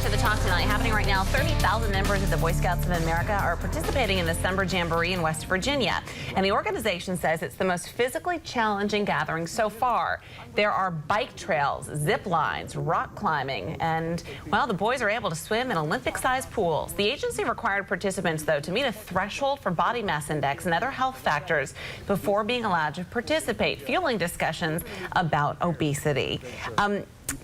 to the talk tonight. Happening right now, 30,000 members of the Boy Scouts of America are participating in the Summer Jamboree in West Virginia. And the organization says it's the most physically challenging gathering so far. There are bike trails, zip lines, rock climbing, and, well, the boys are able to swim in Olympic-sized pools. The agency required participants, though, to meet a threshold for body mass index and other health factors before being allowed to participate, fueling discussions about obesity.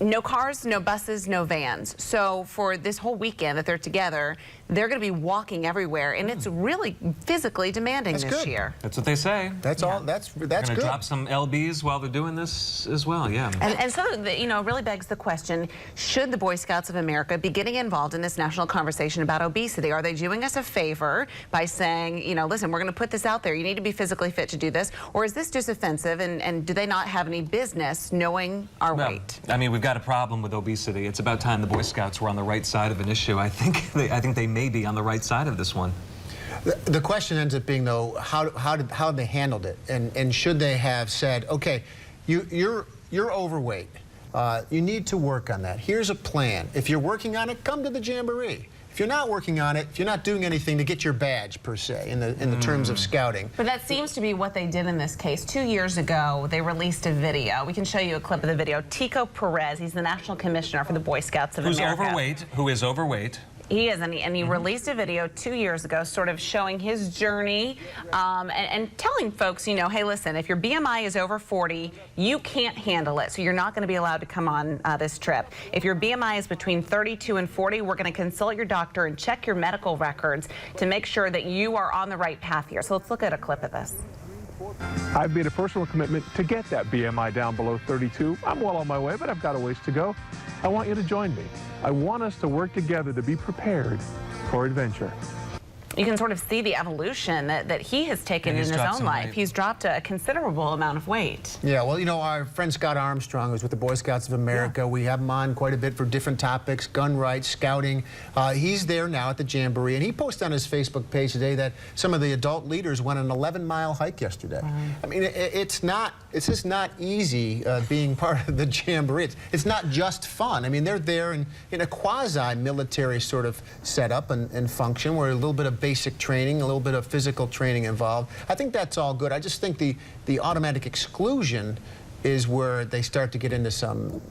No cars, no buses, no vans. So for this whole weekend that they're together, they're going to be walking everywhere, and it's really physically demanding this year. That's what they say. That's all. That's good. Going to drop some lbs while they're doing this as well. Yeah. And so, you know, it really begs the question: should the Boy Scouts of America be getting involved in this national conversation about obesity? Are they doing us a favor by saying, you know, listen, we're going to put this out there. You need to be physically fit to do this, or is this just offensive? And do they not have any business knowing our weight? I mean, we've got a problem with obesity. It's about time the Boy Scouts were on the right side of an issue. I think they may be on the right side of this one. The question ends up being, though, how they handled it, and should they have said, okay, you're overweight, you need to work on that. Here's a plan. If you're working on it, come to the Jamboree. If you're not working on it, if you're not doing anything to get your badge, per se, in the terms of scouting. But that seems to be what they did in this case. 2 years ago, they released a video. We can show you a clip of the video. Tico Perez, he's the National Commissioner for the Boy Scouts of America. Who is overweight. He is, and he released a video 2 years ago sort of showing his journey and telling folks, you know, hey, listen, if your BMI is over 40, you can't handle it, so you're not going to be allowed to come on this trip. If your BMI is between 32 and 40, we're going to consult your doctor and check your medical records to make sure that you are on the right path here. So let's look at a clip of this. I've made a personal commitment to get that BMI down below 32. I'm well on my way, but I've got a ways to go. I want you to join me. I want us to work together to be prepared for adventure. You can sort of see the evolution that he has taken in his own life. He's dropped a considerable amount of weight. Yeah, well, you know, our friend Scott Armstrong, who's with the Boy Scouts of America, we have him on quite a bit for different topics, gun rights, scouting. He's there now at the Jamboree, and he posted on his Facebook page today that some of the adult leaders went an 11-mile hike yesterday. I mean, it's just not easy being part of the Jamboree. It's not just fun. I mean, they're there in a quasi-military sort of setup and function where a little bit of basic training, a little bit of physical training involved. I think that's all good. I just think the automatic exclusion is where they start to get into some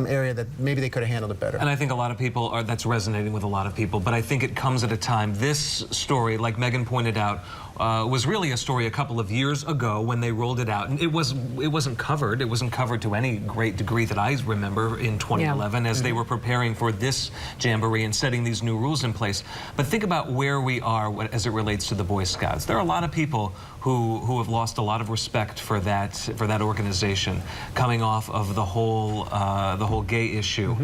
area that maybe they could have handled it better. And I think a lot of people that's resonating with a lot of people, but I think it comes at a time, this story, like Megan pointed out, was really a story a couple of years ago when they rolled it out, and it wasn't covered. It wasn't covered to any great degree that I remember in 2011 as they were preparing for this Jamboree and setting these new rules in place. But think about where we are as it relates to the Boy Scouts. There are a lot of people who have lost a lot of respect for that organization, coming off of the whole gay issue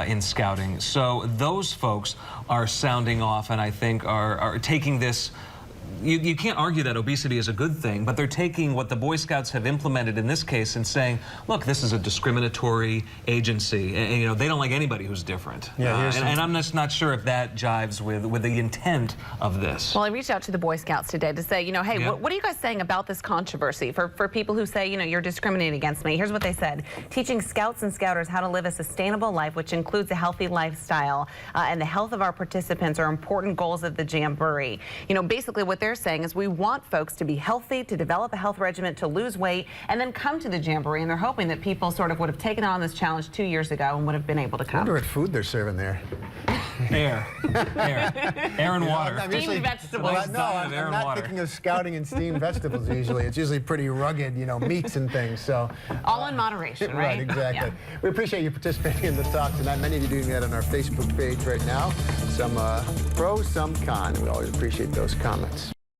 in scouting. So those folks are sounding off, and I think are taking this. You can't argue that obesity is a good thing, but they're taking what the Boy Scouts have implemented in this case and saying, look, this is a discriminatory agency, and you know, they don't like anybody who's different. Yeah, and I'm just not sure if that jives with the intent of this. Well, I reached out to the Boy Scouts today to say, you know, hey, what are you guys saying about this controversy? For people who say, you know, you're discriminating against me, here's what they said. Teaching Scouts and Scouters how to live a sustainable life, which includes a healthy lifestyle, and the health of our participants are important goals of the Jamboree. You know, basically what they're saying is we want folks to be healthy, to develop a health regimen, to lose weight, and then come to the Jamboree. And they're hoping that people sort of would have taken on this challenge 2 years ago and would have been able to come. I wonder what food they're serving there. Air and water. Steamed vegetables. Well, no, I'm not thinking of scouting and steamed vegetables usually. It's usually pretty rugged, you know, meats and things. So all in moderation, right? Right, exactly. Yeah. We appreciate you participating in the talk tonight. Many of you doing that on our Facebook page right now. Some pros, some cons. We always appreciate those comments.